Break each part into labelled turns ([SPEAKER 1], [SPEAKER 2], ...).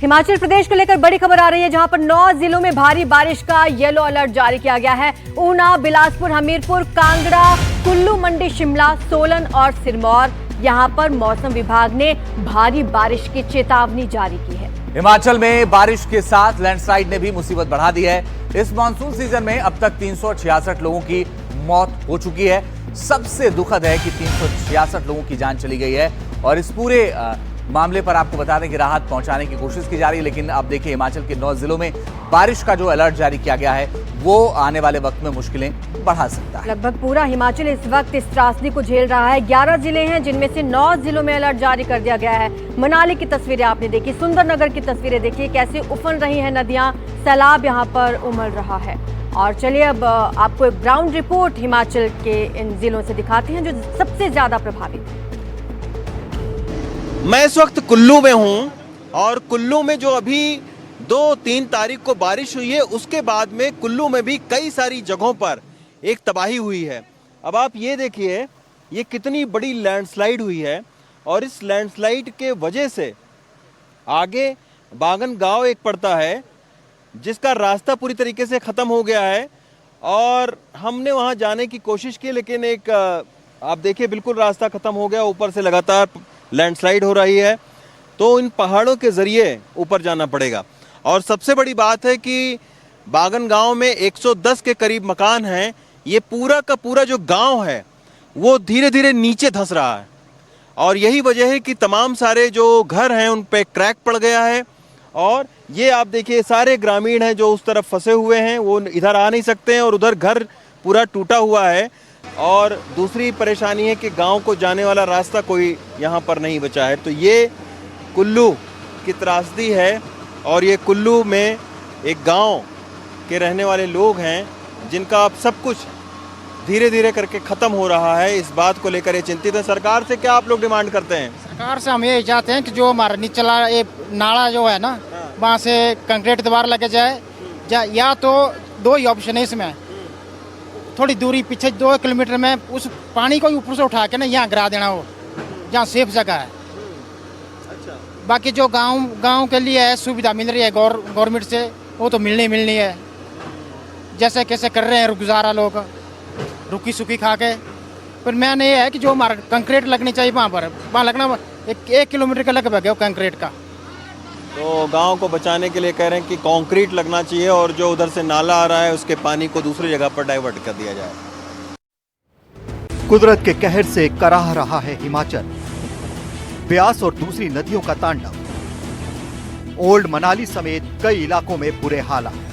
[SPEAKER 1] हिमाचल प्रदेश को लेकर बड़ी खबर आ रही है, जहां पर 9 जिलों में भारी बारिश का येलो अलर्ट जारी किया गया है। ऊना, बिलासपुर, हमीरपुर, कांगड़ा, कुल्लू, मंडी, शिमला, सोलन और सिरमौर, यहां पर मौसम विभाग ने भारी बारिश की चेतावनी जारी की है।
[SPEAKER 2] हिमाचल में बारिश के साथ लैंडस्लाइड ने भी मुसीबत बढ़ा दी है। इस मानसून सीजन में अब तक 366 लोगों की मौत हो चुकी है। सबसे दुखद है कि 366 लोगों की जान चली गई है और इस पूरे मामले पर आपको बता दें कि राहत पहुंचाने की कोशिश की जा रही है। लेकिन अब देखिए, हिमाचल के 9 जिलों में बारिश का जो अलर्ट जारी किया गया है वो आने वाले वक्त में मुश्किलें बढ़ा सकता है।
[SPEAKER 1] लगभग पूरा हिमाचल इस वक्त इस त्रासदी को झेल रहा है। 11 जिले हैं जिनमें से 9 जिलों में अलर्ट जारी कर दिया गया है। मनाली की तस्वीरें आपने देखी, सुंदरनगर की तस्वीरें देखिए, कैसे उफन रही है नदियां, सैलाब यहाँ पर उमड़ रहा है। और चलिए अब आपको एक ग्राउंड रिपोर्ट हिमाचल के इन जिलों से दिखाते हैं जो सबसे ज्यादा प्रभावित है।
[SPEAKER 3] मैं इस वक्त कुल्लू में हूं और कुल्लू में जो अभी 2-3 तारीख को बारिश हुई है, उसके बाद में कुल्लू में भी कई सारी जगहों पर एक तबाही हुई है। अब आप ये देखिए, ये कितनी बड़ी लैंडस्लाइड हुई है और इस लैंडस्लाइड के वजह से आगे बागन गांव एक पड़ता है जिसका रास्ता पूरी तरीके से ख़त्म हो गया है और हमने वहां जाने की कोशिश की, लेकिन एक आप देखिए बिल्कुल रास्ता ख़त्म हो गया। ऊपर से लगातार लैंडस्लाइड हो रही है तो इन पहाड़ों के ज़रिए ऊपर जाना पड़ेगा। और सबसे बड़ी बात है कि बागन गांव में 110 के करीब मकान हैं। ये पूरा का पूरा जो गांव है वो धीरे धीरे नीचे धंस रहा है और यही वजह है कि तमाम सारे जो घर हैं उन पे क्रैक पड़ गया है। और ये आप देखिए, सारे ग्रामीण हैं जो उस तरफ फंसे हुए हैं, वो इधर आ नहीं सकते हैं और उधर घर पूरा टूटा हुआ है। और दूसरी परेशानी है कि गांव को जाने वाला रास्ता कोई यहाँ पर नहीं बचा है। तो ये कुल्लू की त्रासदी है और ये कुल्लू में एक गांव के रहने वाले लोग हैं जिनका अब सब कुछ धीरे धीरे करके ख़त्म हो रहा है। इस बात को लेकर ये चिंतित है। सरकार से क्या आप लोग डिमांड करते हैं?
[SPEAKER 4] सरकार से हम ये चाहते हैं कि जो हमारा निचला ये नाला जो है ना, वहाँ से कंक्रीट दीवार लगे जाए, या तो 2 ही ऑप्शन है इसमें। थोड़ी दूरी पीछे 2 किलोमीटर में उस पानी को ऊपर से उठा के ना यहाँ गिरा देना, हो जहाँ सेफ जगह है।
[SPEAKER 3] अच्छा।
[SPEAKER 4] बाकी जो गांव के लिए है सुविधा मिल रही है गवर्नमेंट से, वो तो मिलनी है। जैसे कैसे कर रहे हैं गुजारा लोग रुकी सुखी खा के। पर मैंने ये है कि जो हमारा कंक्रीट लगनी चाहिए वहाँ लगना 1 किलोमीटर का लगभग है कंक्रीट का।
[SPEAKER 3] तो गांव को बचाने के लिए कह रहे हैं कि कंक्रीट लगना चाहिए और जो उधर से नाला आ रहा है उसके पानी को दूसरी जगह पर डाइवर्ट कर दिया जाए।
[SPEAKER 5] कुदरत के कहर से कराह रहा है हिमाचल। ब्यास और दूसरी नदियों का तांडव। ओल्ड मनाली समेत कई इलाकों में बुरे हालात।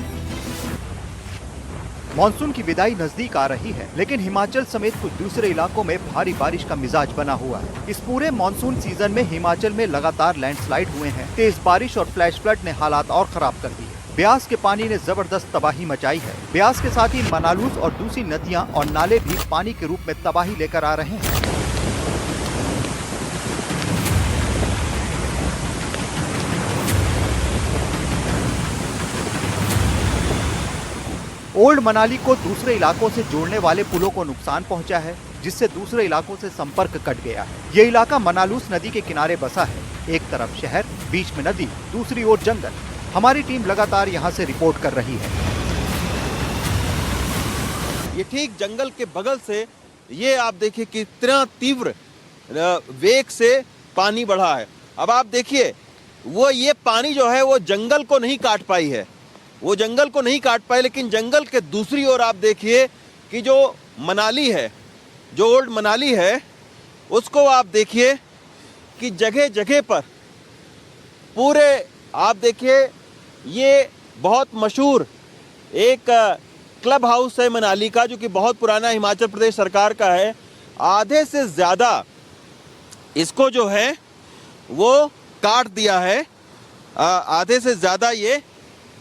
[SPEAKER 5] मॉनसून की विदाई नजदीक आ रही है, लेकिन हिमाचल समेत कुछ दूसरे इलाकों में भारी बारिश का मिजाज बना हुआ है। इस पूरे मॉनसून सीजन में हिमाचल में लगातार लैंडस्लाइड हुए हैं। तेज बारिश और फ्लैश फ्लड ने हालात और खराब कर दिए। ब्यास के पानी ने जबरदस्त तबाही मचाई है। ब्यास के साथ ही मनालूस और दूसरी नदियां और नाले भी पानी के रूप में तबाही लेकर आ रहे हैं। ओल्ड मनाली को दूसरे इलाकों से जोड़ने वाले पुलों को नुकसान पहुंचा है, जिससे दूसरे इलाकों से संपर्क कट गया है। ये इलाका मनालूस नदी के किनारे बसा है। एक तरफ शहर, बीच में नदी, दूसरी ओर जंगल। हमारी टीम लगातार यहां से रिपोर्ट कर रही है।
[SPEAKER 3] ये ठीक जंगल के बगल से ये आप देखिए कितना तीव्र वेग से पानी बढ़ा है। अब आप देखिए, वो ये पानी जो है वो जंगल को नहीं काट पाई है, वो जंगल को नहीं काट पाए, लेकिन जंगल के दूसरी ओर आप देखिए कि जो मनाली है, जो ओल्ड मनाली है, उसको आप देखिए कि जगह जगह पर पूरे आप देखिए, ये बहुत मशहूर एक क्लब हाउस है मनाली का, जो कि बहुत पुराना हिमाचल प्रदेश सरकार का है। आधे से ज़्यादा इसको जो है वो काट दिया है। आधे से ज़्यादा ये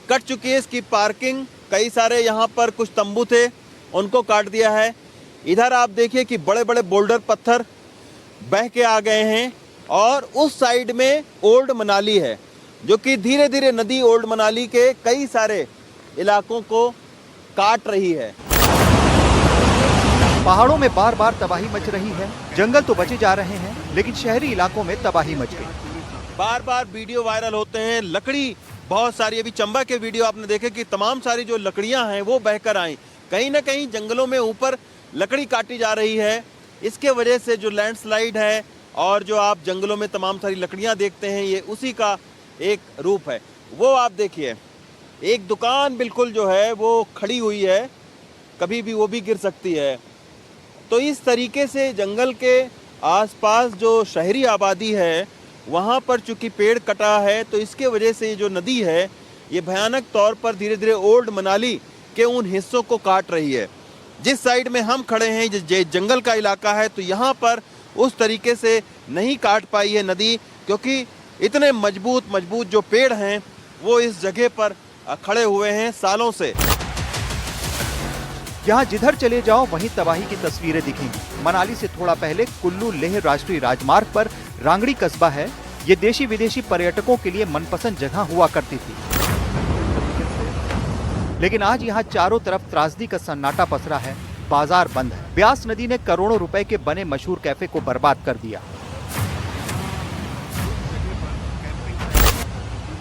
[SPEAKER 3] कट चुकी है। इसकी पार्किंग, कई सारे यहाँ पर कुछ तंबू थे, उनको काट दिया है। इधर आप देखिए कि बड़े बड़े बोल्डर पत्थर बह के आ गए हैं और उस साइड में ओल्ड मनाली है, जो कि धीरे धीरे नदी ओल्ड मनाली के कई सारे इलाकों को काट रही है।
[SPEAKER 5] पहाड़ों में बार बार तबाही मच रही है। जंगल तो बचे जा रहे हैं, लेकिन शहरी इलाकों में तबाही मच गई।
[SPEAKER 3] बार बार वीडियो वायरल होते हैं, लकड़ी बहुत सारी, अभी चंबा के वीडियो आपने देखे कि तमाम सारी जो लकड़ियां हैं वो बहकर आई। कहीं ना कहीं जंगलों में ऊपर लकड़ी काटी जा रही है, इसके वजह से जो लैंडस्लाइड है और जो आप जंगलों में तमाम सारी लकड़ियां देखते हैं, ये उसी का एक रूप है। वो आप देखिए, एक दुकान बिल्कुल जो है वो खड़ी हुई है, कभी भी वो भी गिर सकती है। तो इस तरीके से जंगल के आसपास जो शहरी आबादी है वहाँ पर चूंकि पेड़ कटा है, तो इसके वजह से ये जो नदी है ये भयानक तौर पर धीरे धीरे ओल्ड मनाली के उन हिस्सों को काट रही है। जिस साइड में हम खड़े हैं ये जंगल का इलाका है, तो यहाँ पर उस तरीके से नहीं काट पाई है नदी, क्योंकि इतने मजबूत जो पेड़ हैं वो इस जगह पर खड़े हुए हैं सालों से।
[SPEAKER 5] यहाँ जिधर चले जाओ वहीं तबाही की तस्वीरें दिखेंगी। मनाली से थोड़ा पहले कुल्लू लेह राष्ट्रीय राजमार्ग पर रांगड़ी कस्बा है। ये देशी विदेशी पर्यटकों के लिए मनपसंद जगह हुआ करती थी, लेकिन आज यहाँ चारों तरफ त्रासदी का सन्नाटा पसरा है। बाजार बंद है। ब्यास नदी ने करोड़ों रुपए के बने मशहूर कैफे को बर्बाद कर दिया।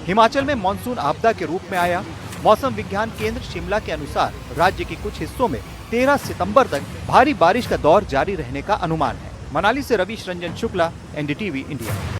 [SPEAKER 5] हिमाचल में मॉनसून आपदा के रूप में आया। मौसम विज्ञान केंद्र शिमला के अनुसार राज्य के कुछ हिस्सों में 13 सितंबर तक भारी बारिश का दौर जारी रहने का अनुमान है। मनाली से रविश रंजन शुक्ला, एनडीटीवी इंडिया।